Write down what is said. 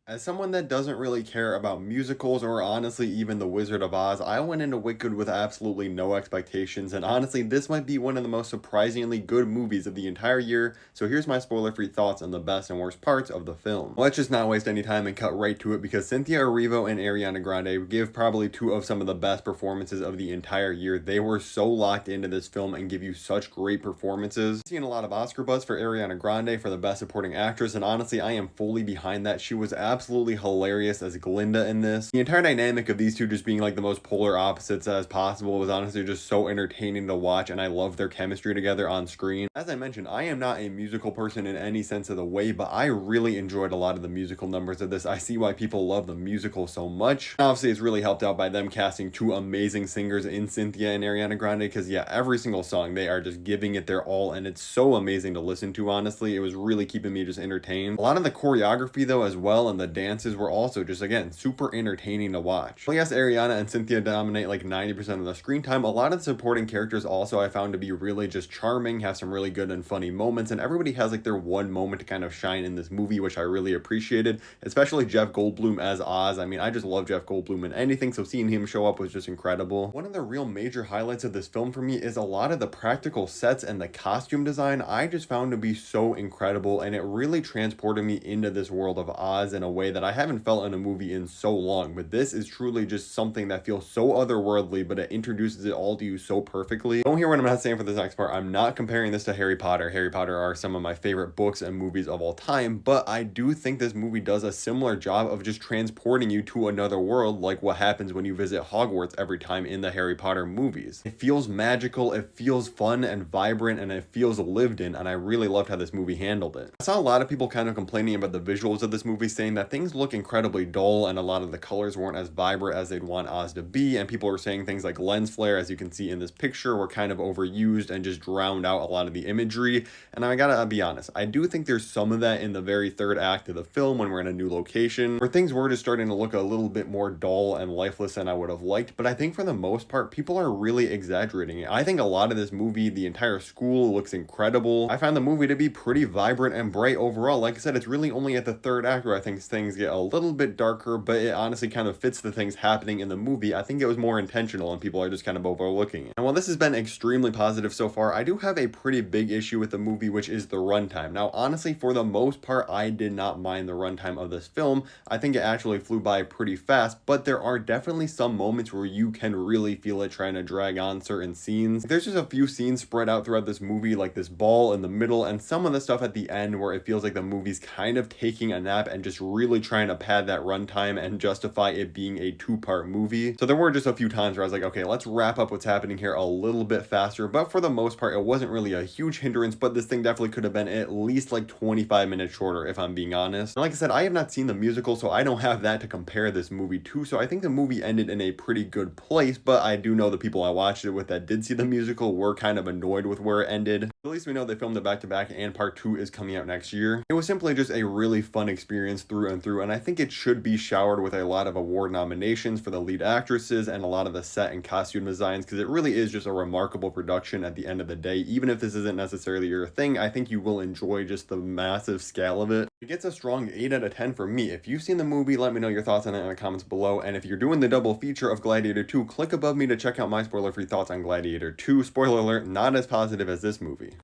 As someone that doesn't really care about musicals or honestly even The Wizard of Oz, I went into Wicked with absolutely no expectations, and honestly, this might be one of the most surprisingly good movies of the entire year. So here's my spoiler-free thoughts on the best and worst parts of the film. Let's just not waste any time and cut right to it because Cynthia Erivo and Ariana Grande give probably two of some of the best performances of the entire year. They were so locked into this film and give you such great performances. Seeing a lot of Oscar buzz for Ariana Grande for the best supporting actress, and honestly, I am fully behind that. She was absolutely hilarious as Glinda in this. The entire dynamic of these two just being like the most polar opposites as possible was honestly just so entertaining to watch, and I love their chemistry together on screen. As I mentioned, I am not a musical person in any sense of the way, but I really enjoyed a lot of the musical numbers of this. I see why people love the musical so much. Obviously, it's really helped out by them casting two amazing singers in Cynthia and Ariana Grande, because yeah, every single song, they are just giving it their all, and it's so amazing to listen to, honestly. It was really keeping me just entertained. A lot of the choreography, though, as well, and the dances were also just, again, super entertaining to watch. Well, yes, Ariana and Cynthia dominate like 90% of the screen time. A lot of the supporting characters also I found to be really just charming, have some really good and funny moments, and everybody has like their one moment to kind of shine in this movie, which I really appreciated, especially Jeff Goldblum as Oz. I mean, I just love Jeff Goldblum in anything, so seeing him show up was just incredible. One of the real major highlights of this film for me is a lot of the practical sets and the costume design I just found to be so incredible, and it really transported me into this world of Oz in a way that I haven't felt in a movie in so long. But this is truly just something that feels so otherworldly, but it introduces it all to you so perfectly. Don't hear what I'm not saying for this next part. I'm not comparing this to Harry Potter. Harry Potter are some of my favorite books and movies of all time, but I do think this movie does a similar job of just transporting you to another world, like what happens when you visit Hogwarts every time in the Harry Potter movies. It feels magical, it feels fun and vibrant, and it feels lived in, and I really loved how this movie handled it. I saw a lot of people kind of complaining about the visuals of this movie, saying that things look incredibly dull and a lot of the colors weren't as vibrant as they'd want Oz to be, and people were saying things like lens flare, as you can see in this picture, were kind of overused and just drowned out a lot of the imagery. And I gotta be honest, I do think there's some of that in the very third act of the film when we're in a new location, where things were just starting to look a little bit more dull and lifeless than I would have liked. But I think for the most part, people are really exaggerating it. I think a lot of this movie, the entire school looks incredible. I found the movie to be pretty vibrant and bright overall. Like I said, it's really only at the third act where I think things get a little bit darker, but it honestly kind of fits the things happening in the movie. I think it was more intentional and people are just kind of overlooking it. And while this has been extremely positive so far, I do have a pretty big issue with the movie, which is the runtime. Now, honestly, for the most part, I did not mind the runtime of this film. I think it actually flew by pretty fast, but there are definitely some moments where you can really feel it trying to drag on certain scenes. There's just a few scenes spread out throughout this movie, like this ball in the middle, and some of the stuff at the end where it feels like the movie's kind of taking a nap and just really trying to pad that runtime and justify it being a two-part movie. So there were just a few times where I was like, okay, let's wrap up what's happening here a little bit faster, but for the most part, it wasn't really a huge hindrance, but this thing definitely could have been at least like 25 minutes shorter, if I'm being honest. And like I said, I have not seen the musical, so I don't have that to compare this movie to, so I think the movie ended in a pretty good place, but I do know the people I watched it with that did see the musical were kind of annoyed with where it ended. At least we know they filmed it back-to-back, and part 2 is coming out next year. It was simply just a really fun experience through and through, and I think it should be showered with a lot of award nominations for the lead actresses and a lot of the set and costume designs, because it really is just a remarkable production at the end of the day. Even if this isn't necessarily your thing, I think you will enjoy just the massive scale of it. It gets a strong 8 out of 10 for me. If you've seen the movie, let me know your thoughts on it in the comments below, and if you're doing the double feature of Gladiator 2, click above me to check out my spoiler-free thoughts on Gladiator 2. Spoiler alert, not as positive as this movie.